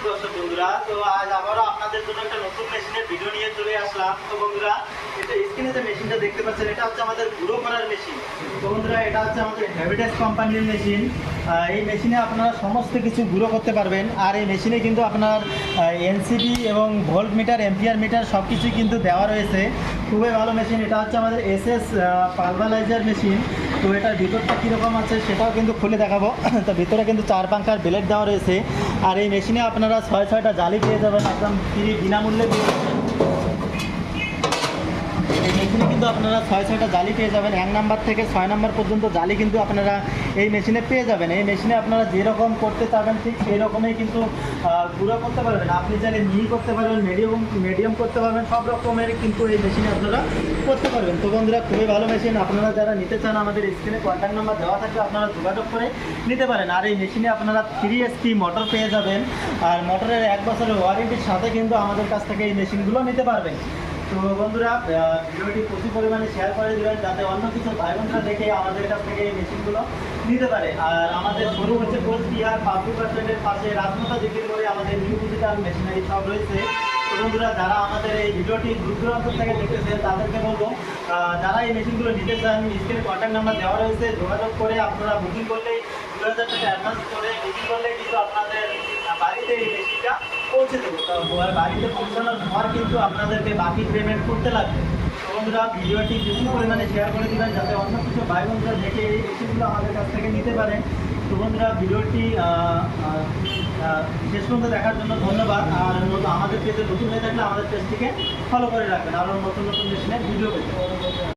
দর্শক বন্ধুরা, তো আজ আবারও আপনাদের জন্য একটা নতুন মেশিনের ভিডিও নিয়ে চলে আসলাম। তো বন্ধুরা, এটা স্ক্রিনে যে মেশিনটা দেখতে পাচ্ছেন, এটা হচ্ছে আমাদের গুঁড়ো করার মেশিন। তো বন্ধুরা, এটা হচ্ছে আমাদের হ্যাবিটেক্স কোম্পানির মেশিন। এই মেশিনে আপনারা সমস্ত কিছু গুঁড়ো করতে পারবেন। আর এই মেশিনে কিন্তু আপনার এনসিবি এবং ভোল্ট মিটার, এম্পিয়ার মিটার সব কিছুই কিন্তু দেওয়া রয়েছে। খুবই ভালো মেশিন। এটা হচ্ছে আমাদের এসএস পালভারাইজার মেশিন। তো এটার ভিতরটা কীরকম আছে সেটাও কিন্তু খুলে দেখাবো। তো ভিতরে কিন্তু 4 পাঙ্খার ব্লেড দেওয়া রয়েছে। আর এই মেশিনে আপনারা 6টা জালি পেয়ে যাবেন, একদম ফ্রি বিনামূল্যে পেয়ে যাবেন। এই মেশিনে কিন্তু আপনারা 6টা জালি পেয়ে যাবেন। 1 নাম্বার থেকে 6 নাম্বার পর্যন্ত জালি কিন্তু আপনারা এই মেশিনে পেয়ে যাবেন। এই মেশিনে আপনারা যেরকম করতে চাবেন ঠিক সেই রকমই কিন্তু গুঁড়ো করতে পারবেন। আপনি চাইলে মিহি করতে পারবেন, মিডিয়াম করতে পারবেন, সব রকমের কিন্তু এই মেশিনে আপনারা করতে পারবেন। তো বন্ধুরা, খুবই ভালো মেশিন। আপনারা যারা নিতে চান আমাদের স্ক্রিনে কন্ট্যাক্ট নাম্বার দেওয়া থাকবে, আপনারা যোগাযোগ করে নিতে পারেন। আর এই মেশিনে আপনারা 3 HP মোটর পেয়ে যাবেন। আর মোটরের 1 বছরের ওয়ারেন্টির সাথে কিন্তু আমাদের কাছ থেকে এই মেশিনগুলো নিতে পারবেন। তো বন্ধুরা, ভিডিওটি প্রচুর পরিমাণে শেয়ার করে দেবেন, যাতে অন্য কিছু ভাই বোনরা দেখে আমাদের কাছ থেকে এই মেশিনগুলো নিতে পারে। আর আমাদের শুরু হচ্ছে কোচবিহার পাবলিক বাসস্ট্যান্ডের পাশে রাজমাতা বিক্রি করে আমাদের নিউ ডিজিটাল মেশিনারি সব রয়েছে। তো বন্ধুরা, যারা আমাদের এই ভিডিওটি দূর দূরান্ত থেকে দেখতেছেন তাদেরকে বলবো, যারা এই মেশিনগুলো নিতে চান, স্ক্রিনে কন্ট্যাক্ট নাম্বার দেওয়া রয়েছে, যোগাযোগ করে আপনারা বুকিং করলেই 2000 টাকা অ্যাডভান্স করে বুকিং করলেই কিন্তু আপনাদের বাড়িতে এই মেশিনটা পৌঁছে দেবো। তো বাড়িতে পৌঁছানোর পর কিন্তু আপনাদেরকে বাকি পেমেন্ট করতে লাগবে। তো বন্ধুরা, ভিডিওটি বেশি পরিমাণে শেয়ার করে দেবেন, যাতে অন্য কিছু ভাই বোনরা দেখে এই মেশিনগুলো আমাদের কাছ থেকে নিতে পারেন। তো বন্ধুরা, ভিডিওটি শেষ পর্যন্ত দেখার জন্য ধন্যবাদ। আর আমাদের পেজে নতুন হয়ে থাকলে আমাদের পেজটিকে ফলো করে রাখবেন, আরও নতুন নতুন মেশিনের ভিডিও পেতে।